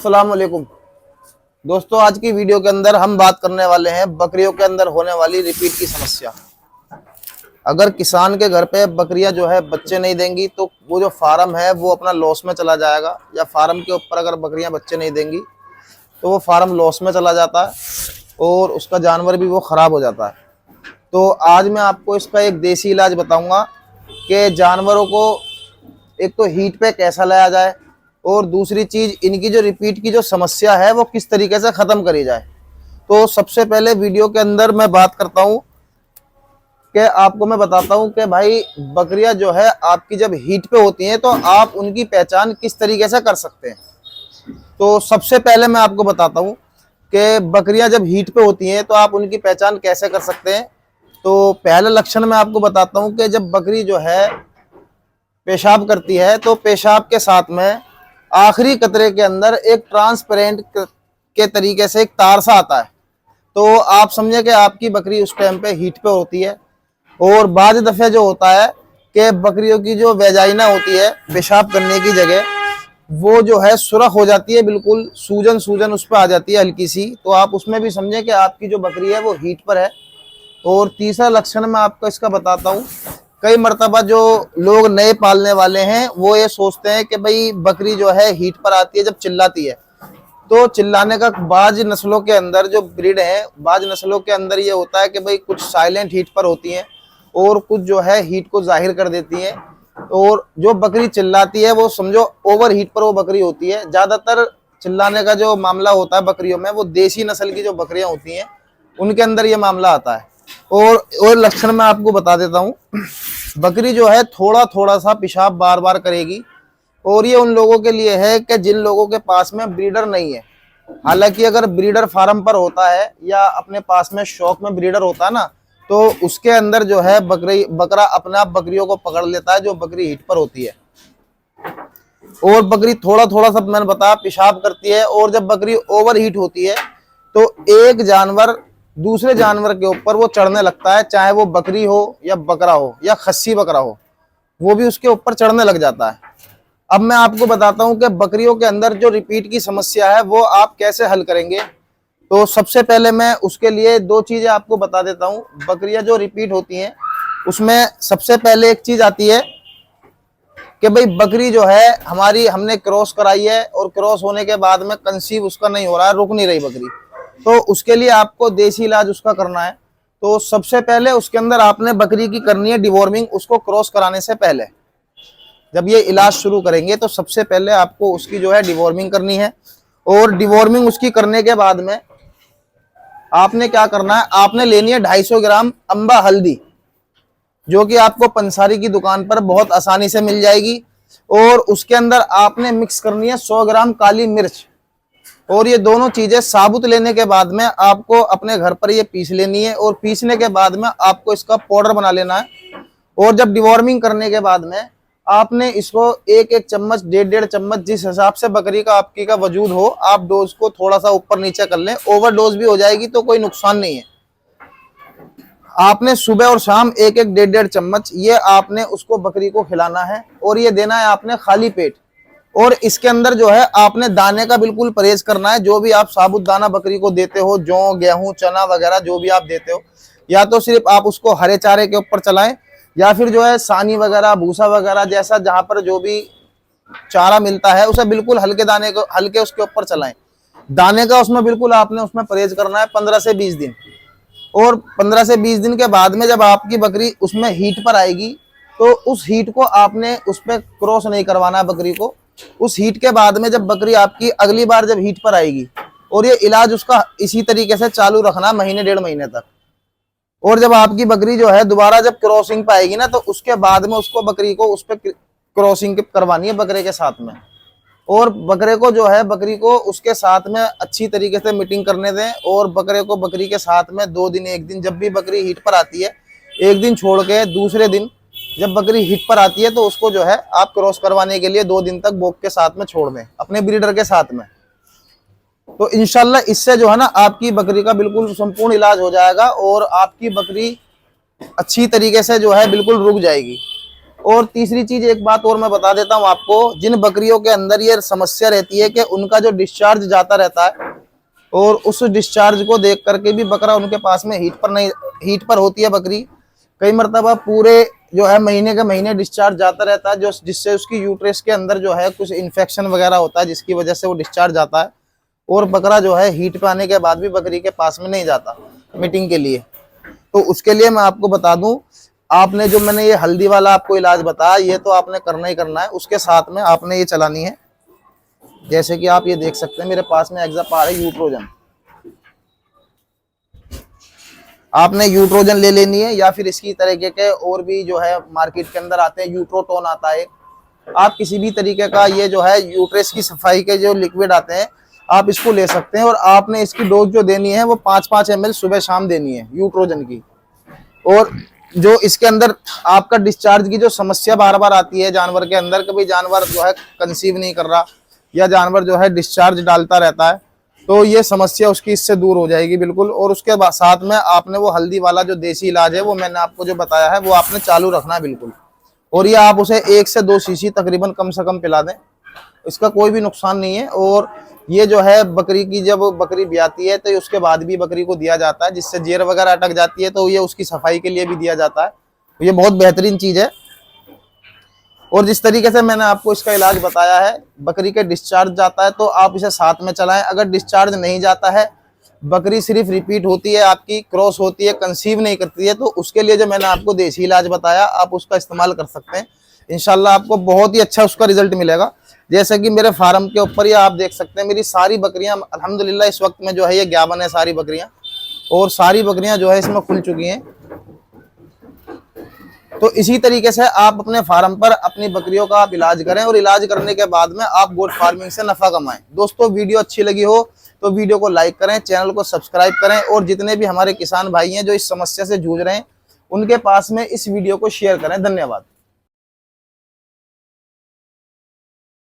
अस्सलाम वालेकुम दोस्तों, आज की वीडियो के अंदर हम बात करने वाले हैं बकरियों के अंदर होने वाली रिपीट की समस्या। अगर किसान के घर पे बकरियां जो है बच्चे नहीं देंगी तो वो जो फार्म है वो अपना लॉस में चला जाएगा, या फार्म के ऊपर अगर बकरियां बच्चे नहीं देंगी तो वो फार्म लॉस में चला जाता है और उसका जानवर भी वो ख़राब हो जाता है। तो आज मैं आपको इसका एक देसी इलाज बताऊंगा कि जानवरों को एक तो हीट पे कैसा लाया जाए और दूसरी चीज़ इनकी जो रिपीट की जो समस्या है वो किस तरीके से ख़त्म करी जाए। तो सबसे पहले वीडियो के अंदर मैं बात करता हूँ कि आपको मैं बताता हूँ कि भाई बकरियां जो है आपकी जब हीट पे होती हैं तो आप उनकी पहचान किस तरीके से कर सकते हैं। तो सबसे पहले मैं आपको बताता हूँ कि बकरियां जब हीट पे होती हैं तो आप उनकी पहचान कैसे कर सकते हैं। तो पहला लक्षण मैं आपको बताता हूँ कि जब बकरी जो है पेशाब करती है तो पेशाब के साथ में आखिरी कतरे के अंदर एक ट्रांसपेरेंट के तरीके से एक तार सा आता है। तो आप समझे कि आपकी बकरी उस टाइम पे हीट पे होती है। और बाद दफ़े जो होता है कि बकरियों की जो वेजाइना होती है पेशाब करने की जगह, वो जो है सुरख हो जाती है, बिल्कुल सूजन सूजन उस पर आ जाती है हल्की सी। तो आप उसमें भी समझें कि आपकी जो बकरी है वो हीट पर है। और तीसरा लक्षण मैं आपको इसका बताता हूँ। कई मर्तबा जो लोग नए पालने वाले हैं वो ये सोचते हैं कि भाई बकरी जो है हीट पर आती है जब चिल्लाती है, तो चिल्लाने का बाज नस्लों के अंदर जो ब्रीड है, बाज नस्लों के अंदर ये होता है कि भाई कुछ साइलेंट हीट पर होती हैं और कुछ जो है हीट को जाहिर कर देती हैं। और जो बकरी चिल्लाती है वो समझो ओवर हीट पर वो बकरी होती है। ज़्यादातर चिल्लाने का जो मामला होता है बकरियों में वो देसी नस्ल की जो बकरियां होती हैं उनके अंदर ये मामला आता है। और लक्षण मैं आपको बता देता हूँ। बकरी जो है थोड़ा थोड़ा सा पेशाब बार बार करेगी, और ये उन लोगों के लिए है कि जिन लोगों के पास में ब्रीडर नहीं है। हालांकि अगर ब्रीडर फार्म पर होता है या अपने पास में शौक में ब्रीडर होता है ना, तो उसके अंदर जो है बकरा अपने आप बकरियों को पकड़ लेता है जो बकरी हीट पर होती है। और बकरी थोड़ा थोड़ा सा मैंने बताया पेशाब करती है। और जब बकरी ओवर हीट होती है तो एक जानवर दूसरे जानवर के ऊपर वो चढ़ने लगता है, चाहे वो बकरी हो या बकरा हो या खस्सी बकरा हो, वो भी उसके ऊपर चढ़ने लग जाता है। अब मैं आपको बताता हूं कि बकरियों के अंदर जो रिपीट की समस्या है वो आप कैसे हल करेंगे। तो सबसे पहले मैं उसके लिए दो चीजें आपको बता देता हूं। बकरियां जो रिपीट होती हैं उसमें सबसे पहले एक चीज आती है कि भाई बकरी जो है हमारी हमने क्रॉस कराई है और क्रॉस होने के बाद में कंसीव उसका नहीं हो रहा है, रुक नहीं रही बकरी, तो उसके लिए आपको देसी इलाज उसका करना है। तो सबसे पहले उसके अंदर आपने बकरी की करनी है डिवॉर्मिंग। उसको क्रॉस कराने से पहले जब ये इलाज शुरू करेंगे तो सबसे पहले आपको उसकी जो है डिवॉर्मिंग करनी है। और डिवॉर्मिंग उसकी करने के बाद में आपने क्या करना है, आपने लेनी है 250 ग्राम अम्बा हल्दी, जो कि आपको पंसारी की दुकान पर बहुत आसानी से मिल जाएगी। और उसके अंदर आपने मिक्स करनी है 100 ग्राम काली मिर्च। और ये दोनों चीजें साबुत लेने के बाद में आपको अपने घर पर ये पीस लेनी है। और पीसने के बाद में आपको इसका पाउडर बना लेना है। और जब डिवॉर्मिंग करने के बाद में आपने इसको एक एक चम्मच 1.5 चम्मच जिस हिसाब से बकरी का आपकी का वजूद हो, आप डोज को थोड़ा सा ऊपर नीचे कर लें। ओवर डोज भी हो जाएगी तो कोई नुकसान नहीं है। आपने सुबह और शाम एक एक 1.5 चम्मच ये आपने उसको बकरी को खिलाना है। और ये देना है आपने खाली पेट। और इसके अंदर जो है आपने दाने का बिल्कुल परहेज करना है। जो भी आप साबुत दाना बकरी को देते हो, जौ गेहूं चना वगैरह जो भी आप देते हो, या तो सिर्फ आप उसको हरे चारे के ऊपर चलाएं, या फिर जो है सानी वगैरह भूसा वगैरह जैसा जहां पर जो भी चारा मिलता है उसे बिल्कुल हल्के दाने को हल्के उसके ऊपर चलाएं। दाने का उसमें बिल्कुल आपने उसमें परहेज करना है 15 से 20 दिन। और 15 से 20 दिन के बाद में जब आपकी बकरी उसमें हीट पर आएगी तो उस हीट को आपने उस पर क्रॉस नहीं करवाना है बकरी को। उस हीट के बाद में जब बकरी आपकी अगली बार जब हीट पर आएगी, और ये इलाज उसका इसी तरीके से चालू रखना महीने 1.5 महीने तक। और जब आपकी बकरी जो है दोबारा जब क्रॉसिंग पे आएगी ना, तो उसके बाद में उसको बकरी को उस पर क्रॉसिंग करवानी है बकरे के साथ में। और बकरे को जो है बकरी को उसके साथ में अच्छी तरीके से मीटिंग करने दें। और बकरे को बकरी के साथ में 2 दिन 1 दिन जब भी बकरी हीट पर आती है, 1 दिन छोड़ के दूसरे दिन जब बकरी हिट पर आती है तो उसको जो है आप क्रॉस करवाने के लिए 2 दिन तक बोक के साथ में छोड़ दें अपने ब्रीडर के साथ में। तो इंशाल्लाह इससे जो है ना आपकी बकरी का बिल्कुल संपूर्ण इलाज हो जाएगा और आपकी बकरी अच्छी तरीके से जो है बिल्कुल रुक जाएगी। और तीसरी चीज एक बात और मैं बता देता हूँ आपको, जिन बकरियों के अंदर ये समस्या रहती है कि उनका जो डिस्चार्ज जाता रहता है और उस डिस्चार्ज को देख करके भी बकरा उनके पास में हीट पर होती है बकरी, कई मरतबा पूरे जो है महीने के महीने डिस्चार्ज जाता रहता है, जो जिससे उसकी यूट्रस के अंदर जो है कुछ इन्फेक्शन वगैरह होता है, जिसकी वजह से वो डिस्चार्ज जाता है और बकरा जो है हीट पे आने के बाद भी बकरी के पास में नहीं जाता मीटिंग के लिए। तो उसके लिए मैं आपको बता दूं, आपने जो मैंने ये हल्दी वाला आपको इलाज बताया, ये तो आपने करना ही करना है। उसके साथ में आपने ये चलानी है, जैसे कि आप ये देख सकते हैं मेरे पास में एग्जापार है यूट्रोजन। आपने यूट्रोजन ले लेनी है, या फिर इसकी तरीके के और भी जो है मार्केट के अंदर आते हैं, यूट्रोटोन आता है। आप किसी भी तरीके का ये जो है यूट्रस की सफाई के जो लिक्विड आते हैं, आप इसको ले सकते हैं। और आपने इसकी डोज जो देनी है वो 5-5 ml सुबह शाम देनी है यूट्रोजन की। और जो इसके अंदर आपका डिस्चार्ज की जो समस्या बार बार आती है जानवर के अंदर, कभी जानवर जो है कंसीव नहीं कर रहा या जानवर जो है डिस्चार्ज डालता रहता है, तो ये समस्या उसकी इससे दूर हो जाएगी बिल्कुल। और उसके बाद साथ में आपने वो हल्दी वाला जो देसी इलाज है वो मैंने आपको जो बताया है वो आपने चालू रखना है बिल्कुल। और ये आप उसे 1 से 2 शीशी तकरीबन कम से कम पिला दें, इसका कोई भी नुकसान नहीं है। और ये जो है बकरी की जब बकरी ब्याती है तो उसके बाद भी बकरी को दिया जाता है, जिससे जेर वगैरह अटक जाती है तो ये उसकी सफाई के लिए भी दिया जाता है। ये बहुत बेहतरीन चीज है। और जिस तरीके से मैंने आपको इसका इलाज बताया है, बकरी के डिस्चार्ज जाता है तो आप इसे साथ में चलाएं। अगर डिस्चार्ज नहीं जाता है, बकरी सिर्फ रिपीट होती है, आपकी क्रॉस होती है, कंसीव नहीं करती है, तो उसके लिए जो मैंने आपको देसी इलाज बताया आप उसका इस्तेमाल कर सकते हैं। इंशाल्लाह आपको बहुत ही अच्छा उसका रिजल्ट मिलेगा। जैसे कि मेरे फार्म के ऊपर ये आप देख सकते हैं, मेरी सारी बकरियां अल्हम्दुलिल्लाह इस वक्त में जो है ये गाभिन है सारी बकरियां, और सारी बकरियां जो है इसमें खुल चुकी हैं। तो इसी तरीके से आप अपने फार्म पर अपनी बकरियों का आप इलाज करें और इलाज करने के बाद में आप गोट फार्मिंग से नफा कमाएं। दोस्तों वीडियो अच्छी लगी हो तो वीडियो को लाइक करें, चैनल को सब्सक्राइब करें, और जितने भी हमारे किसान भाई हैं जो इस समस्या से जूझ रहे हैं उनके पास में इस वीडियो को शेयर करें। धन्यवाद।